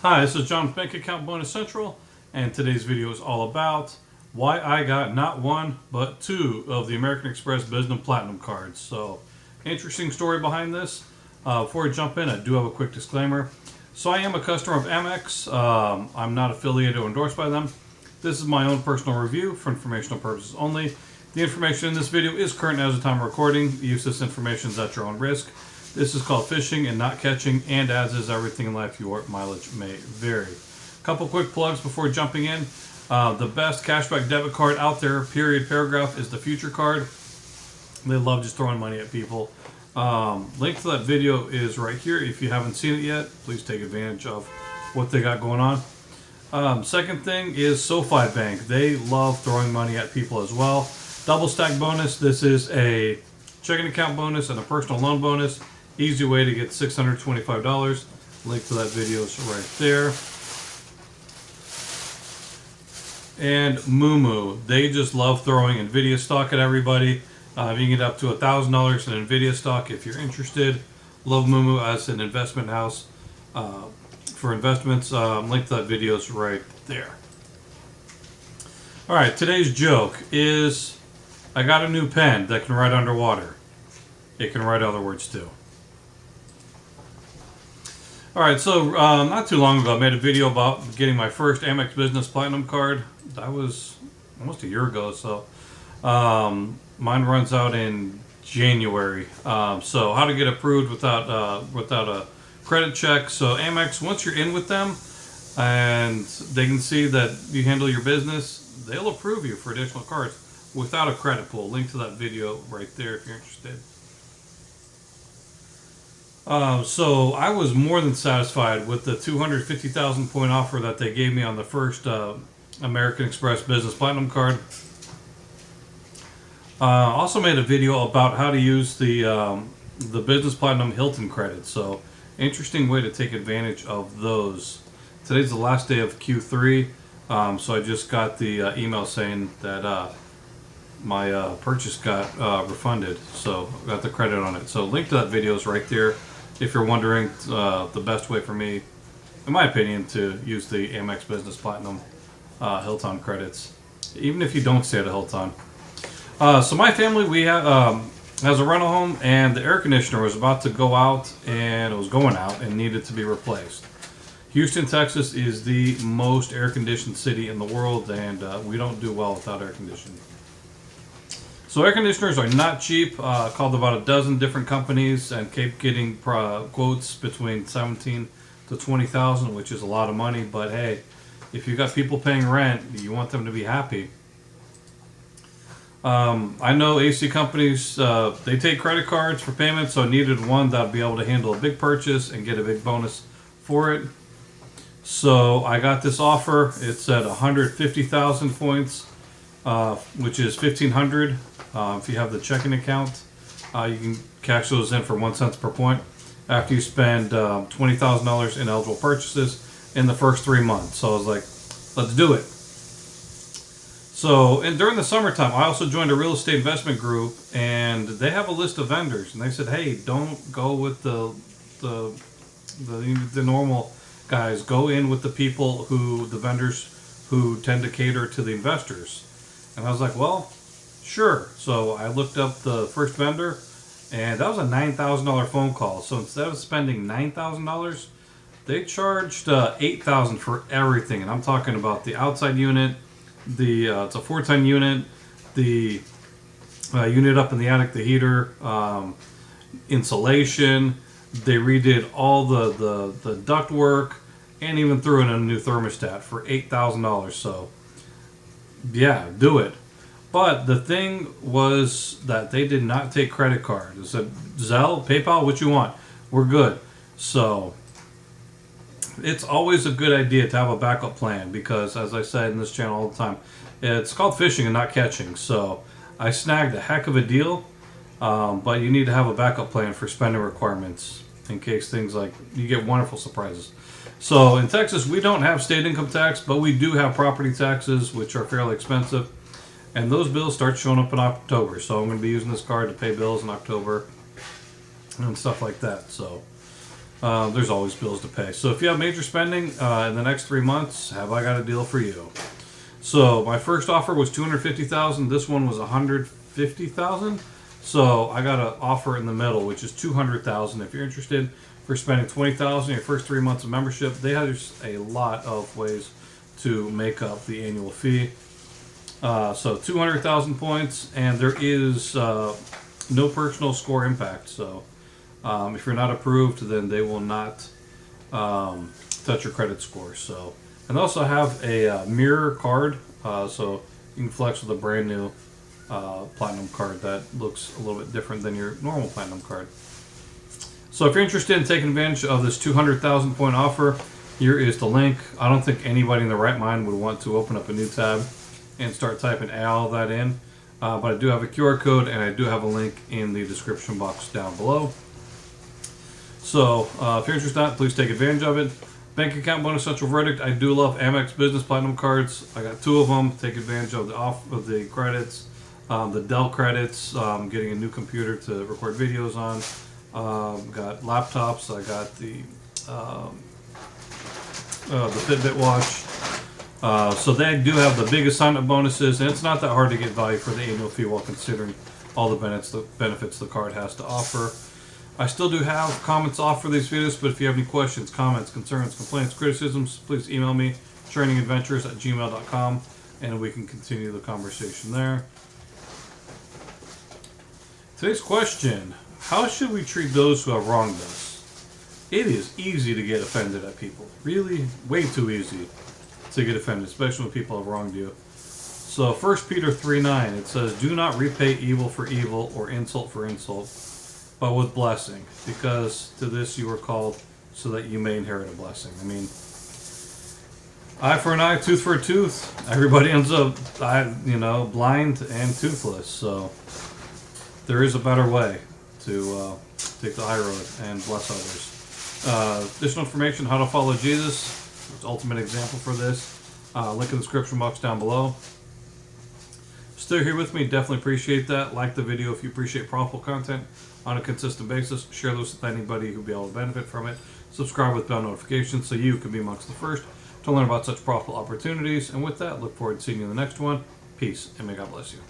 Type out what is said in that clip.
Hi, this is John's Bank Account Bonus Central, and today's video is all about why I got not one, but two of the American Express Business Platinum cards. So, interesting story behind this. Before I jump in, I do have a quick disclaimer. So, I am a customer of AMEX. I'm not affiliated or endorsed by them. This is my own personal review for informational purposes only. The information in this video is current as of time of recording. Use this information is at your own risk. This is called fishing and not catching, and as is everything in life, your mileage may vary. Couple quick plugs before jumping in. The best cashback debit card out there, period, paragraph, is the Future card. They love just throwing money at people. Link to that video is right here. If you haven't seen it yet, please take advantage of what they got going on. Second thing is SoFi Bank. They love throwing money at people as well. Double stack bonus. This is a checking account bonus and a personal loan bonus. Easy way to get $625. Link to that video is right there. And MooMoo, they just love throwing NVIDIA stock at everybody. You can get up to $1,000 in NVIDIA stock if you're interested. Love MooMoo as an investment house for investments. Link to that video is right there. All right, today's joke is I got a new pen that can write underwater. It can write other words too. Alright, so not too long ago I made a video about getting my first AMEX Business Platinum card. That was almost a year ago, so mine runs out in January. So how to get approved without a credit check. So AMEX, once you're in with them and they can see that you handle your business, they'll approve you for additional cards without a credit pull. Link to that video right there if you're interested. So I was more than satisfied with the 250,000 point offer that they gave me on the first American Express Business Platinum card. Also made a video about how to use the Business Platinum Hilton credits. So interesting way to take advantage of those. Today's the last day of Q3, so I just got the email saying that my purchase got refunded, so got the credit on it. So link to that video is right there. If you're wondering, the best way for me, in my opinion, to use the AMEX Business Platinum Hilton credits, even if you don't stay at a Hilton. So my family, we have has a rental home, and the air conditioner was about to go out, and it was going out and needed to be replaced. Houston, Texas is the most air-conditioned city in the world, and we don't do well without air conditioning. So air conditioners are not cheap. Called about a dozen different companies and kept getting quotes between $17,000 to $20,000, which is a lot of money. But hey, if you got people paying rent, you want them to be happy. I know AC companies, they take credit cards for payment, so I needed one that would be able to handle a big purchase and get a big bonus for it. So I got this offer. It's at 150,000 points, which is $1,500. If you have the checking account, you can cash those in for 1 cent per point after you spend $20,000 in eligible purchases in the first 3 months. So I was like, let's do it. So, and during the summertime, I also joined a real estate investment group, and they have a list of vendors, and they said, hey, don't go with the normal guys. Go in with the people the vendors who tend to cater to the investors. And I was like, well, sure. So I looked up the first vendor, and that was a $9,000 phone call. So instead of spending $9,000, they charged $8,000 for everything. And I'm talking about the outside unit, it's a 410 unit, the unit up in the attic, the heater, insulation. They redid all the duct work, and even threw in a new thermostat for $8,000. So yeah, do it. But the thing was that they did not take credit cards. They said, Zelle, PayPal, what you want? We're good. So it's always a good idea to have a backup plan because, as I said in this channel all the time, it's called fishing and not catching. So I snagged a heck of a deal, but you need to have a backup plan for spending requirements in case things like you get wonderful surprises. So in Texas, we don't have state income tax, but we do have property taxes, which are fairly expensive. And those bills start showing up in October. So I'm going to be using this card to pay bills in October and stuff like that. So there's always bills to pay. So if you have major spending in the next 3 months, have I got a deal for you? So my first offer was $250,000. This one was $150,000. So I got an offer in the middle, which is $200,000. If you're interested for spending $20,000 your first 3 months of membership, they have just a lot of ways to make up the annual fee. So 200,000 points, and there is no personal score impact. So if you're not approved, then they will not touch your credit score. So, and they also have a mirror card, so you can flex with a brand new platinum card that looks a little bit different than your normal platinum card. So if you're interested in taking advantage of this 200,000 point offer, here is the link. I don't think anybody in their right mind would want to open up a new tab and start typing all that in. But I do have a QR code, and I do have a link in the description box down below. So if you're interested in that, please take advantage of it. Bank account bonus central verdict. I do love AMEX business platinum cards. I got 2 of them. Take advantage of the credits, the Dell credits. Getting a new computer to record videos on. Got laptops. I got the Fitbit watch. So they do have the biggest sign-up bonuses, and it's not that hard to get value for the annual fee while considering all the benefits the card has to offer. I still do have comments off for these videos, but if you have any questions, comments, concerns, complaints, criticisms, please email me, trainingadventures@gmail.com, and we can continue the conversation there. Today's question: how should we treat those who have wronged us? It is easy to get offended at people. Really, way too easy to get offended, especially when people have wronged you. So 1 Peter 3:9, it says, "Do not repay evil for evil or insult for insult, but with blessing, because to this you were called, so that you may inherit a blessing." I mean, eye for an eye, tooth for a tooth. Everybody ends up, blind and toothless. So there is a better way to take the high road and bless others. Additional information: how to follow Jesus. The ultimate example for this. Link in the description box down below. Still here with me, definitely appreciate that. Like the video if you appreciate profitable content on a consistent basis. Share this with anybody who'll be able to benefit from it. Subscribe with bell notifications so you can be amongst the first to learn about such profitable opportunities. And with that, look forward to seeing you in the next one. Peace, and may God bless you.